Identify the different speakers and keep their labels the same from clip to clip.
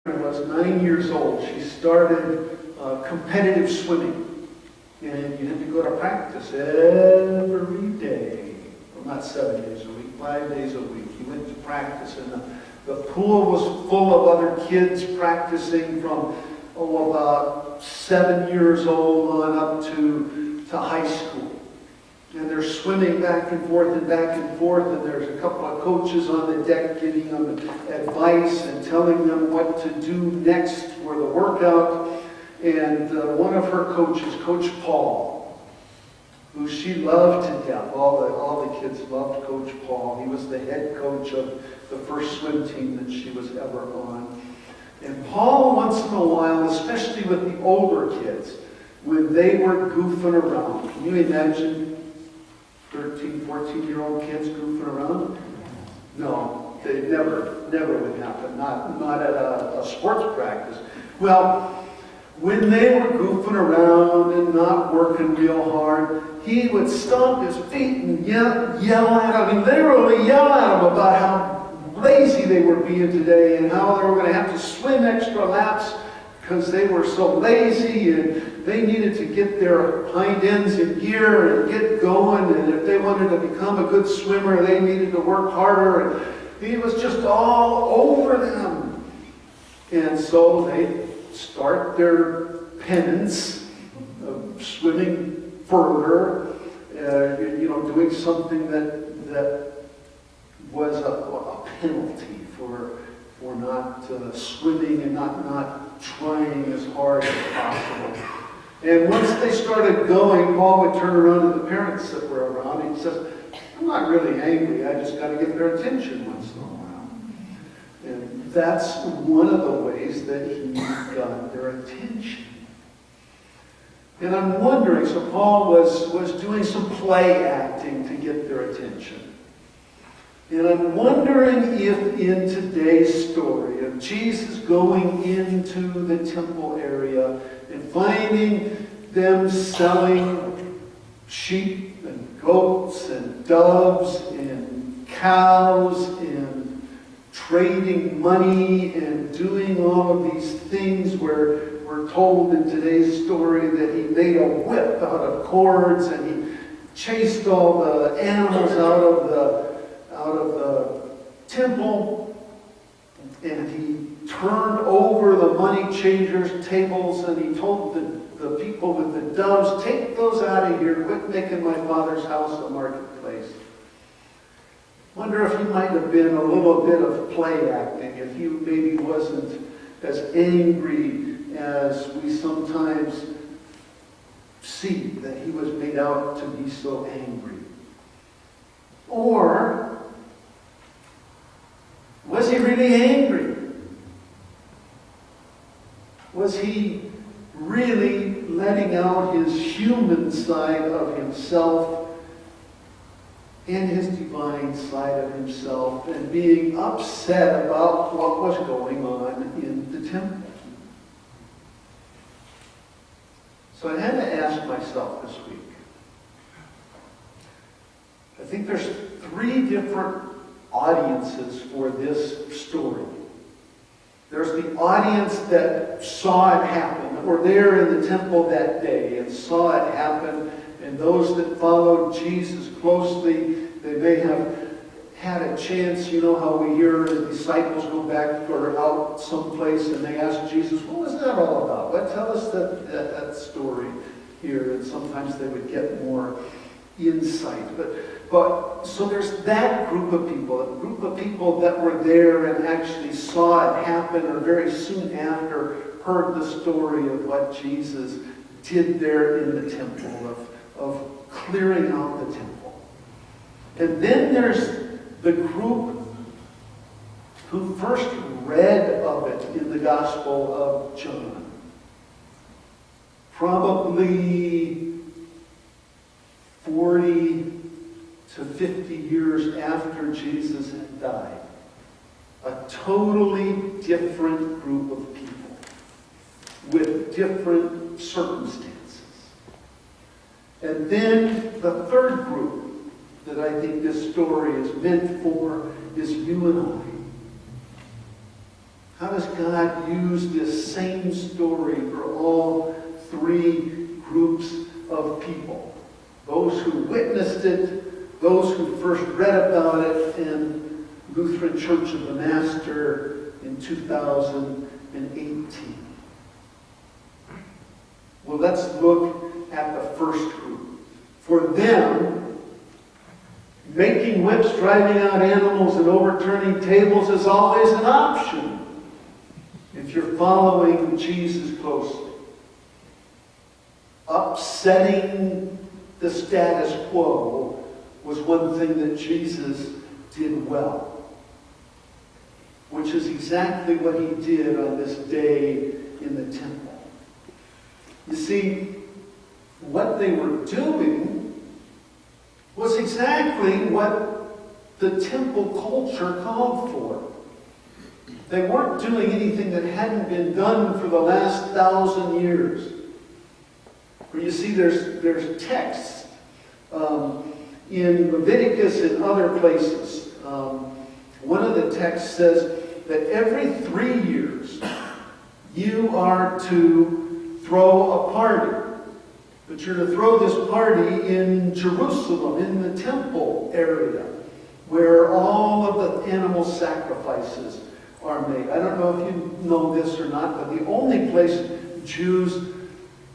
Speaker 1: was 9 years old, she started competitive swimming. And you had to go to practice every day. Well, not 7 days a week, 5 days a week. You went to practice, and the pool was full of other kids practicing from, about 7 years old on up to high school. And they're swimming back and forth, and there's a couple of coaches on the deck giving them advice and telling them what to do next for the workout. And one of her coaches, Coach Paul, who she loved to death. All the kids loved Coach Paul. He was the head coach of the first swim team that she was ever on. And Paul, once in a while, especially with the older kids, when they were goofing around, can you imagine 13, 14-year-old kids goofing around? No, they never would happen. Not at a sports practice. Well, when they were goofing around and not working real hard, he would stomp his feet and yell at them, and literally yell at them about how lazy they were being today and how they were going to have to swim extra laps because they were so lazy and they needed to get their hind ends in gear and get going, and if they wanted to become a good swimmer, they needed to work harder. And he was just all over them. And so they start their penance of swimming further, doing something that was a penalty for not swimming and not trying as hard as possible. And once they started going, Paul would turn around to the parents that were around and he says, "I'm not really angry, I just got to get their attention once in a while." And that's one of the ways that he got their attention. And I'm wondering, so Paul was doing some play acting to get their attention. And I'm wondering if in today's story of Jesus going into the temple area and finding them selling sheep and goats and doves and cows and trading money and doing all of these things where we're told in today's story that he made a whip out of cords and he chased all the animals out of the temple, and he turned over the money changers' tables, and he told the people with the doves, "Take those out of here, quit making my Father's house a marketplace." Wonder if he might have been a little bit of play acting, if he maybe wasn't as angry as we sometimes see that he was made out to be so angry. Or was he really angry? Was he really letting out his human side of himself and his divine side of himself and being upset about what was going on in the temple? So I had to ask myself this week. I think there's 3 different audiences for this story. There's the audience that saw it happen, that were there in the temple that day and saw it happen, and those that followed Jesus closely, they may have had a chance. You know how we hear the disciples go back or out someplace and they ask Jesus, "What was that all about? What, tell us that story here." And sometimes they would get more insight. But so there's that group of people, a group of people that were there and actually saw it happen, or very soon after heard the story of what Jesus did there in the temple, of clearing out the temple. And then there's the group who first read of it in the Gospel of John. Probably 40 to 50 years after Jesus had died. A totally different group of people with different circumstances. And then the third group that I think this story is meant for is you and How does God use this same story for all three groups of people? Those who witnessed it, those who first read about it in Lutheran Church of the Master in 2018. Well, let's look at the first group. For them, making whips, driving out animals, and overturning tables is always an option if you're following Jesus closely. Upsetting the status quo was one thing that Jesus did well, which is exactly what he did on this day in the temple. You see, what they were doing was exactly what the temple culture called for. They weren't doing anything that hadn't been done for the last 1,000 years. For you see, there's texts in Leviticus and other places. One of the texts says that every 3 years you are to throw a party. But you're to throw this party in Jerusalem, in the temple area, where all of the animal sacrifices are made. I don't know if you know this or not, but the only place Jews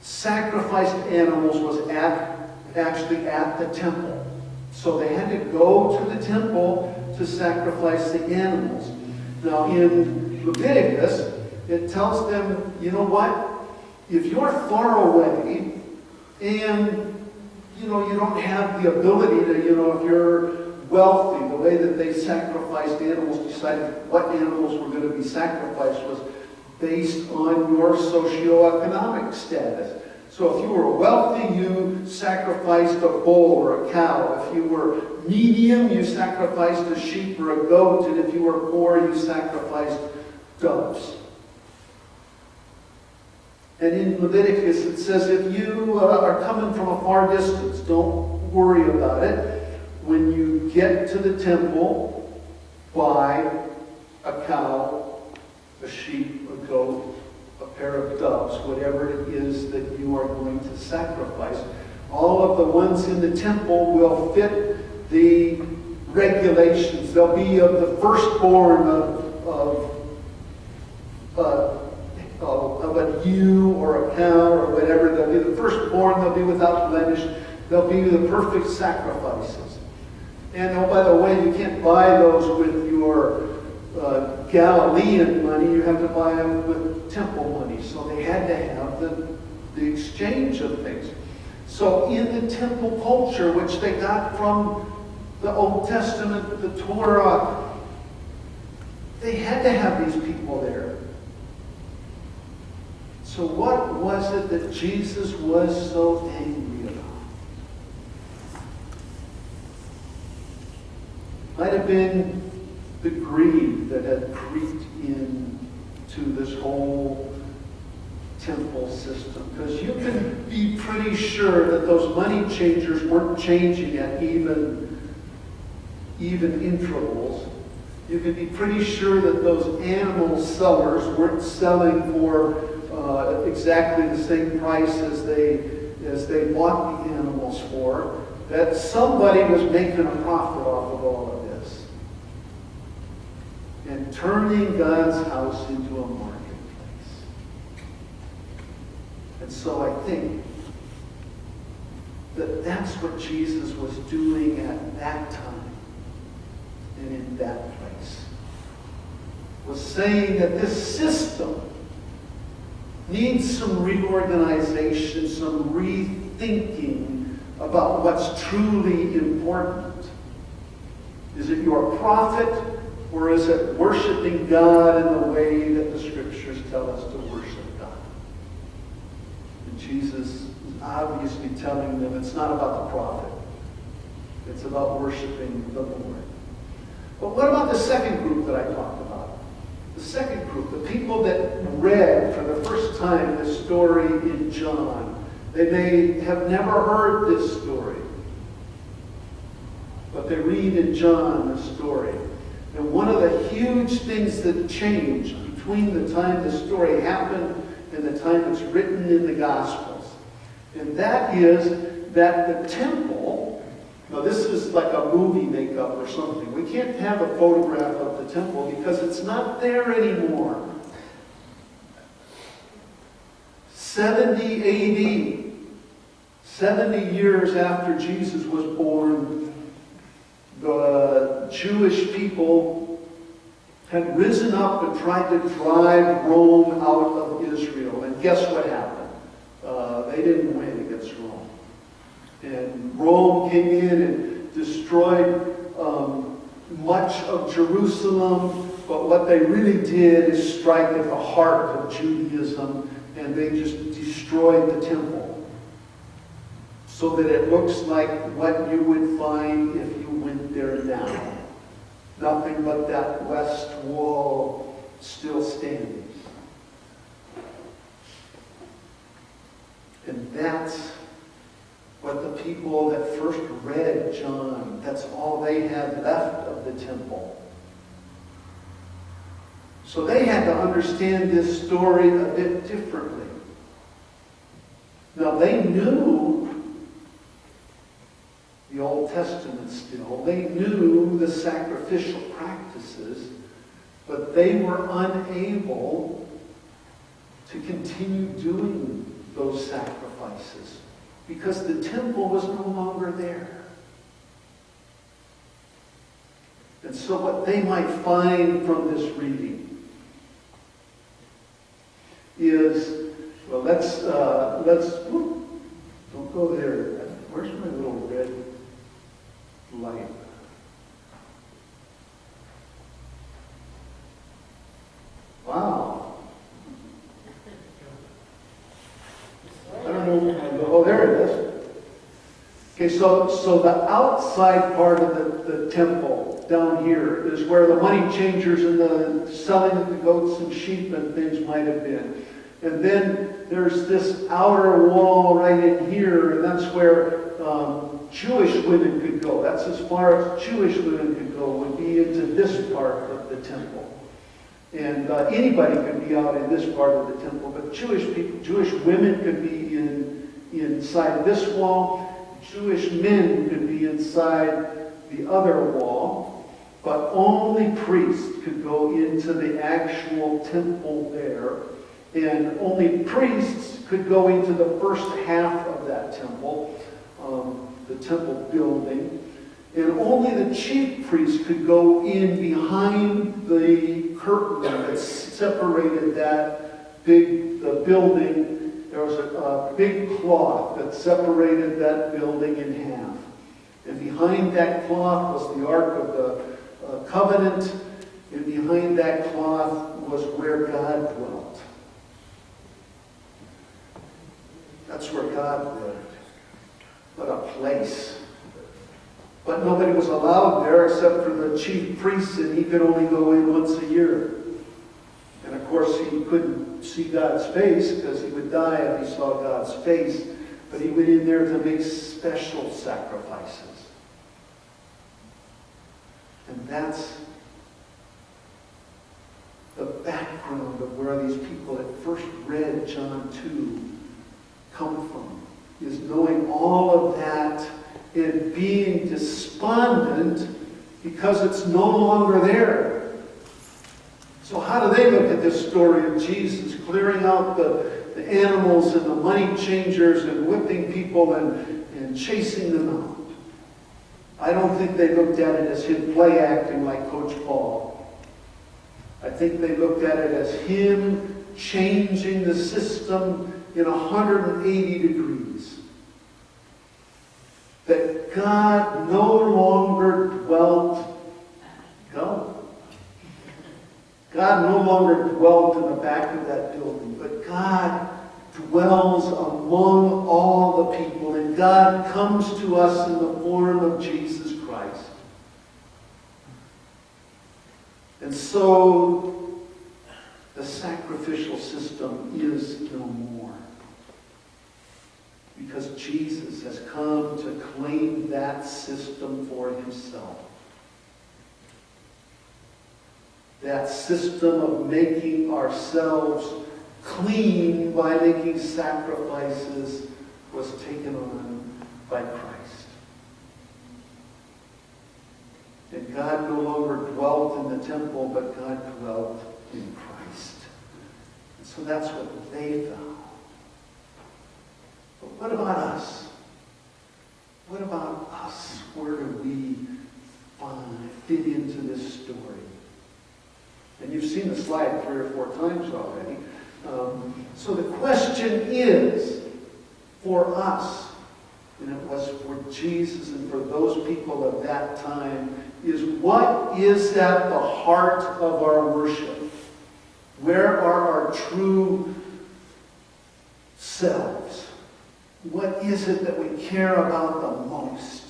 Speaker 1: sacrificed animals was actually at the temple. So they had to go to the temple to sacrifice the animals. Now in Leviticus, it tells them, you know what? If you're far away and you don't have the ability to, if you're wealthy, the way that they sacrificed animals, decided what animals were going to be sacrificed was based on your socioeconomic status. So if you were wealthy, you sacrificed a bull or a cow. If you were medium, you sacrificed a sheep or a goat. And if you were poor, you sacrificed doves. And in Leviticus it says if you are coming from a far distance, don't worry about it. When you get to the temple, buy a cow, a sheep, a goat, a pair of doves, whatever it is that you are going to sacrifice. All of the ones in the temple will fit the regulations. They'll be of the firstborn of a ewe or a cow or whatever. They'll be the firstborn. They'll be without blemish. They'll be the perfect sacrifices. And oh, by the way, you can't buy those with your Galilean money. You have to buy them with temple money. So they had to have the exchange of things. So in the temple culture, which they got from the Old Testament, the Torah, they had to have these people there. So what was it that Jesus was so angry about? Might have been the greed that had creeped into this whole temple system. Because you can be pretty sure that those money changers weren't changing at even intervals. You can be pretty sure that those animal sellers weren't selling for exactly the same price as they bought the animals for. That somebody was making a profit off of all of this. And turning God's house into a marketplace. And so I think that that's what Jesus was doing at that time and in that place. Was saying that this system needs some reorganization, some rethinking about what's truly important. Is it your profit, or is it worshiping God in the way that the Scriptures tell us to worship God? And Jesus is obviously telling them it's not about the profit. It's about worshiping the Lord. But what about the second group that I talked about? The second group, the people that read for the first time this story in John. They may have never heard this story, but they read in John the story. And one of the huge things that changed between the time the story happened and the time it's written in the Gospels. And that is that the temple, now this is like a movie makeup or something. We can't have a photograph of the temple because it's not there anymore. 70 AD, 70 years after Jesus was born, the Jewish people had risen up and tried to drive Rome out of Israel. And guess what happened? They didn't win against Rome. And Rome came in and destroyed much of Jerusalem, but what they really did is strike at the heart of Judaism, and they just destroyed the temple so that it looks like what you would find if you went there now. Nothing but that west wall still standing. And that's what the people that first read John, that's all they had left of the temple. So they had to understand this story a bit differently. Now they knew the Old Testament still. They knew the sacrificial practices, but they were unable to continue doing those sacrifices because the temple was no longer there. And so what they might find from this reading is, well, let's don't go there. Where's my little red light? Wow. I don't know. Oh, there it is. Okay, so the outside part of the temple down here is where the money changers and the selling of the goats and sheep and things might have been. And then there's this outer wall right in here, and that's where Jewish women could go. That's as far as Jewish women could go, would be into this part of the temple. And anybody could be out in this part of the temple, but Jewish women could be inside this wall. Jewish men could be inside the other wall, but only priests could go into the actual temple there. And only priests could go into the first half of that temple, the temple building. And only the chief priest could go in behind the curtain that separated the building. There was a big cloth that separated that building in half. And behind that cloth was the Ark of the Covenant. And behind that cloth was where God dwelt. That's where God lived. What a place. But nobody was allowed there except for the chief priest, and he could only go in once a year. And of course he couldn't see God's face because he would die if he saw God's face. But he went in there to make special sacrifices. And that's the background of where these people that first read John 2 come from, is knowing all of that and being despondent because it's no longer there. So how do they look at this story of Jesus clearing out the animals and the money changers and whipping people and chasing them out? I don't think they looked at it as him play acting like Coach Paul. I think they looked at it as him changing the system in 180 degrees. That God no longer dwelt in the back of that building, but God dwells among all the people, and God comes to us in the form of Jesus Christ. And so the sacrificial system is no more. Because Jesus has come to claim that system for himself. that system of making ourselves clean by making sacrifices was taken on by Christ. And God no longer dwelt in the temple, but God dwelt in Christ. And so that's what they found. But what about us? What about us? Where do we fit into this story? And you've seen the slide 3 or 4 times already. So the question is, for us, and it was for Jesus and for those people of that time, is what is at the heart of our worship? Where are our true selves? What is it that we care about the most?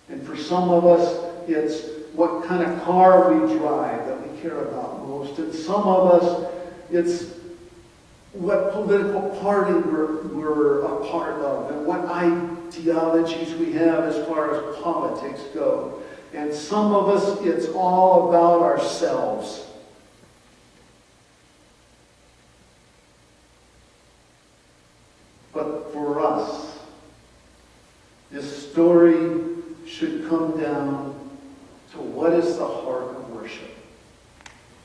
Speaker 1: And for some of us, it's what kind of car we drive that we care about most. And some of us, it's what political party we're a part of and what ideologies we have as far as politics go. And some of us, it's all about ourselves. But for us, this story should come down to what is the heart of worship.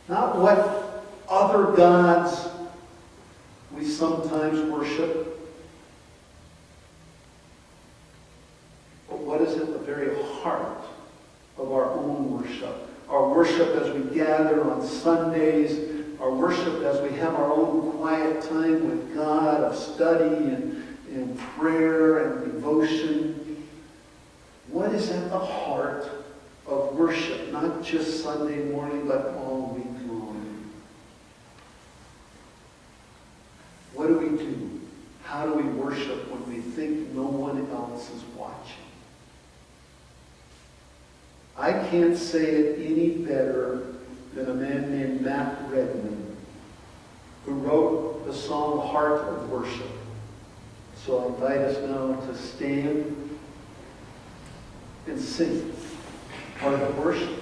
Speaker 1: Not what other gods we sometimes worship, but what is at the very heart of our own worship. Our worship as we gather on Sundays, our worship as we have our own quiet time with God of study and prayer and devotion. What is at the heart of worship, not just Sunday morning, but all week long? What do we do? How do we worship when we think no one else is watching? I can't say it any better than a man named Matt Redman, who wrote the song Heart of Worship. So I invite us now to stand and sing Heart of Worship.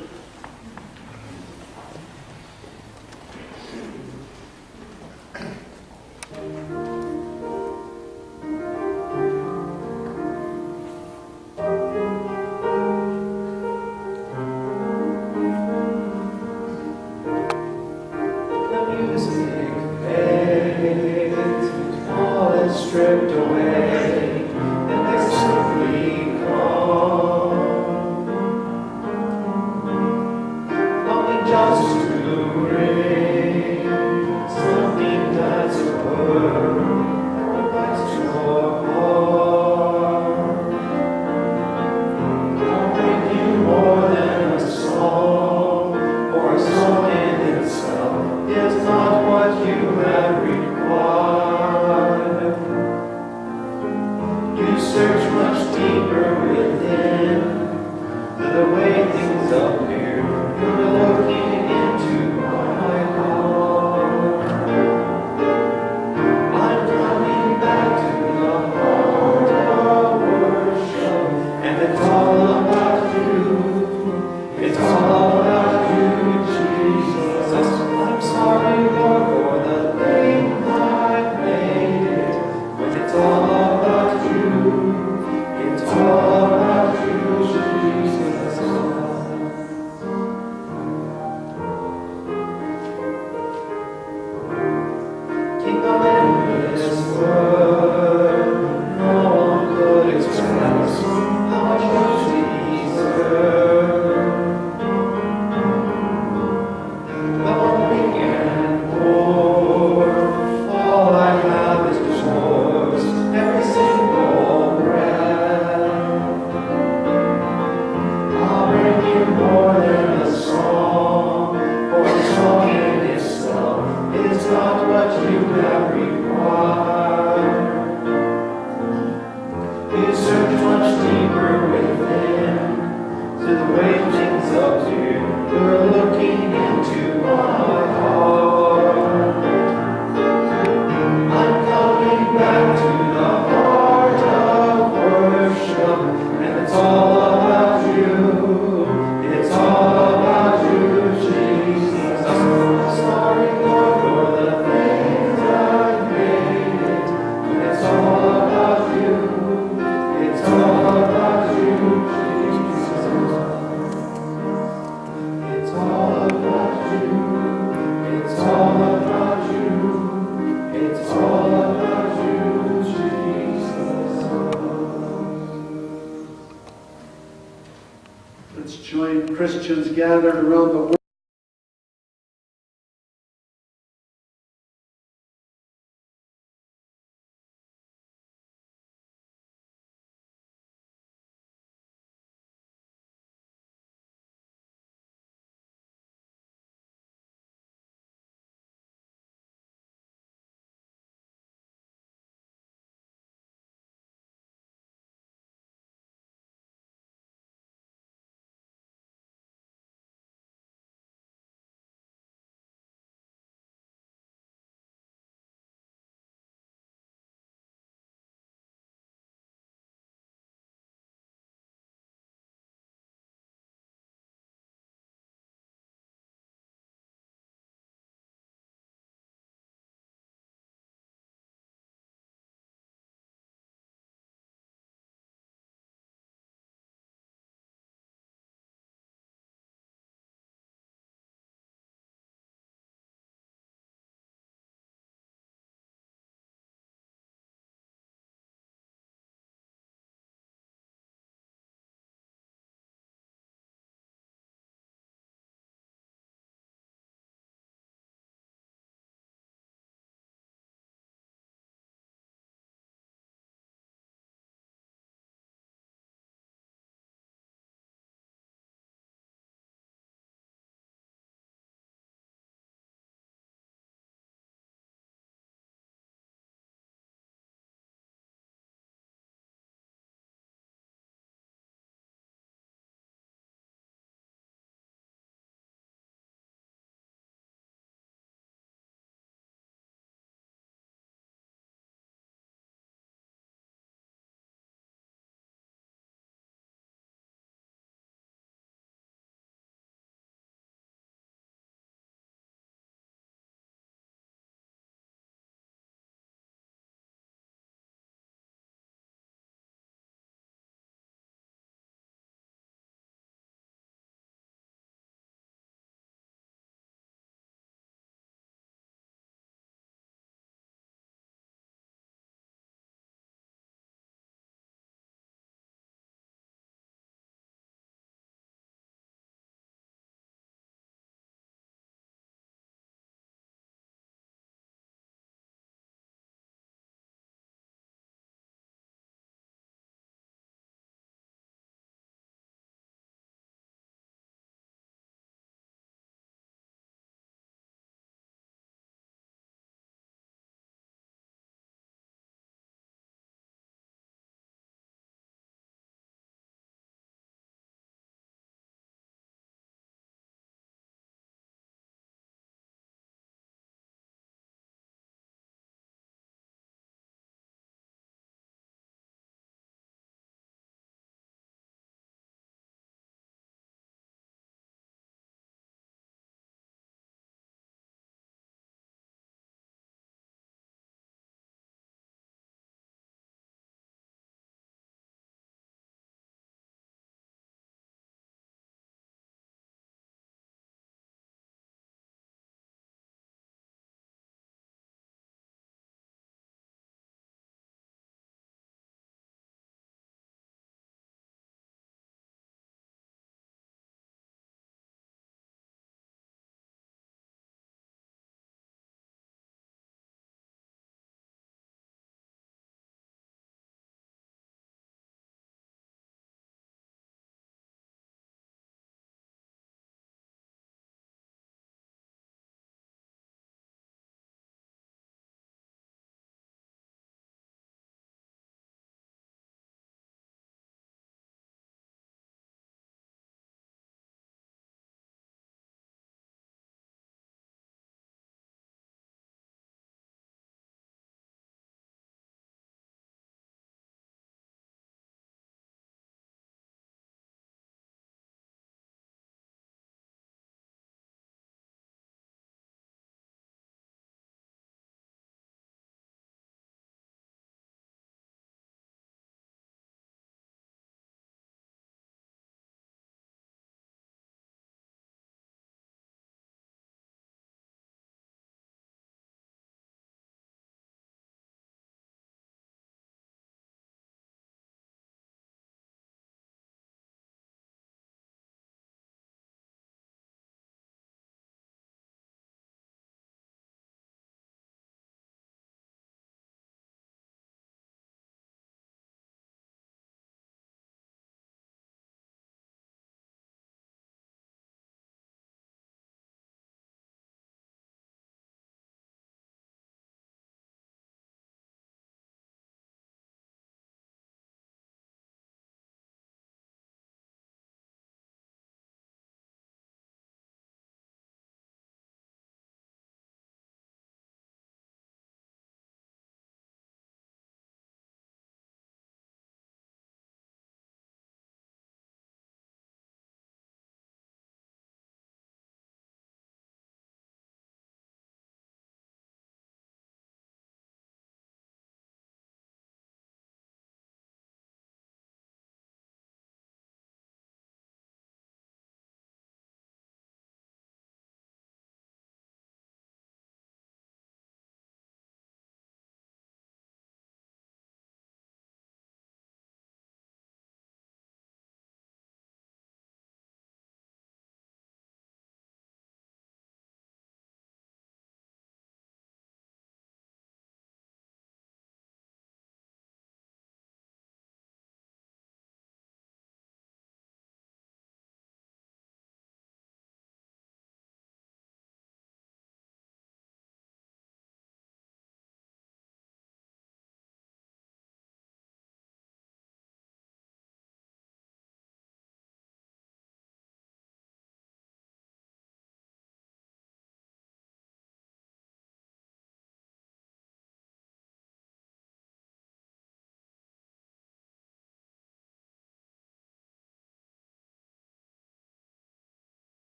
Speaker 2: Stripped away, and they simply come, longing just to bring something that's a word or that's your heart. I'll bring you more than a song, or a song in itself is not what you have required. Search much deeper within than the way things appear. You're looking into my heart. I'm coming back to the heart of worship, and it's all about you. It's all about you, Jesus. I'm sorry, Lord, for the things I've made. When it's all about you. It's all about you, Jesus. King of endless word, no one could express how much you deserve. Though I'm weak and poor, all I have is yours. Every single more than a song, or a song in itself is not what you have required. You search much deeper within to the way things appear. You're looking into my heart. I'm coming back to the heart of worship, and it's all about you. It's all about you, Jesus.
Speaker 1: Christians gathered around the